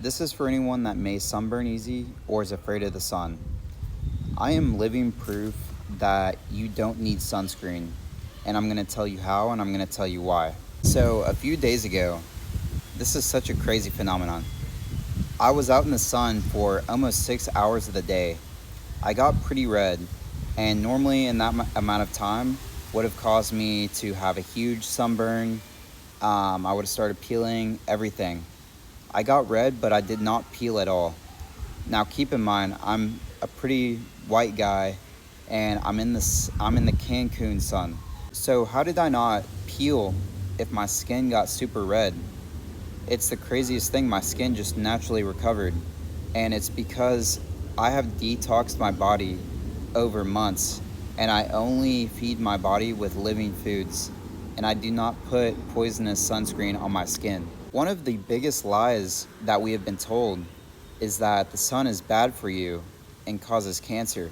This is for anyone that may sunburn easy or is afraid of the sun. I am living proof that you don't need sunscreen, and I'm going to tell you how and I'm going to tell you why. So, a few days ago, this is such a crazy phenomenon. I was out in the sun for almost 6 hours of the day. I got pretty red, and normally in that amount of time would have caused me to have a huge sunburn. I would have started peeling everything. I got red, but I did not peel at all. Now keep in mind, I'm a pretty white guy and I'm in the Cancun sun. So how did I not peel if my skin got super red? It's the craziest thing, my skin just naturally recovered. And it's because I have detoxed my body over months and I only feed my body with living foods and I do not put poisonous sunscreen on my skin. One of the biggest lies that we have been told is that the sun is bad for you and causes cancer.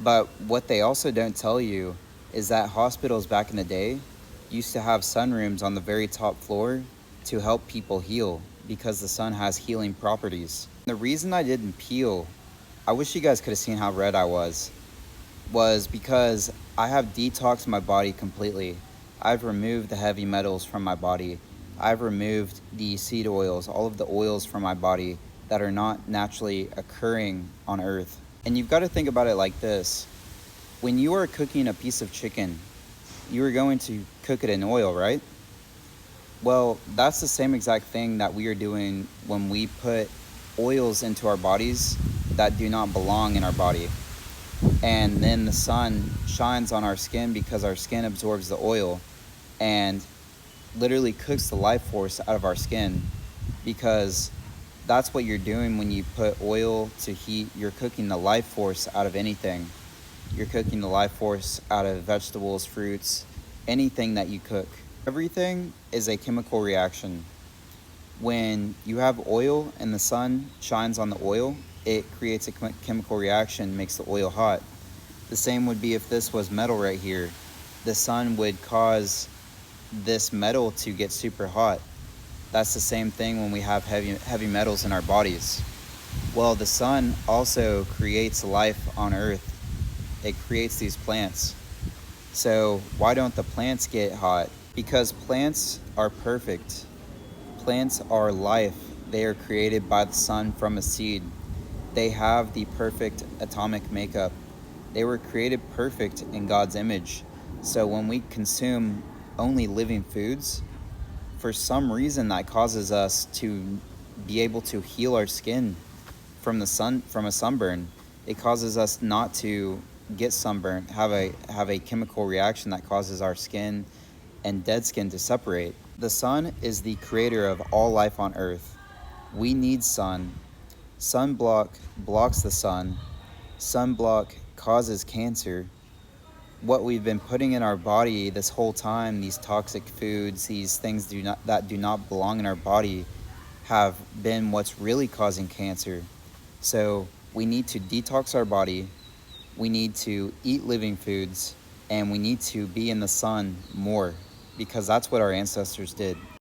But what they also don't tell you is that hospitals back in the day used to have sunrooms on the very top floor to help people heal because the sun has healing properties. The reason I didn't peel, I wish you guys could have seen how red I was because I have detoxed my body completely. I've removed the heavy metals from my body. I've removed the seed oils, all of the oils from my body that are not naturally occurring on earth. And you've got to think about it like this. When you are cooking a piece of chicken, you are going to cook it in oil, right? Well, that's the same exact thing that we are doing when we put oils into our bodies that do not belong in our body. And then the sun shines on our skin because our skin absorbs the oil and literally cooks the life force out of our skin, because that's what you're doing when you put oil to heat. You're cooking the life force out of anything. You're cooking the life force out of vegetables, fruits, anything that you cook. Everything is a chemical reaction. When you have oil and the sun shines on the oil, it creates a chemical reaction, makes the oil hot. The same would be if this was metal right here. The sun would cause this metal to get super hot. That's the same thing when we have heavy metals in our bodies. Well, the sun also creates life on earth. It creates these plants. So why don't the plants get hot? Because plants are perfect. Plants are life. They are created by the sun from a seed. They have the perfect atomic makeup. They were created perfect in God's image. So when we consume only living foods, for some reason that causes us to be able to heal our skin from the sun, from a sunburn. It causes us not to get sunburned, have a chemical reaction that causes our skin and dead skin to separate. The sun is the creator of all life on earth. We need sun. Sunblock blocks the sun. Sunblock causes cancer. What we've been putting in our body this whole time, these toxic foods, these things that do not belong in our body, have been what's really causing cancer. So we need to detox our body, we need to eat living foods, and we need to be in the sun more, because that's what our ancestors did.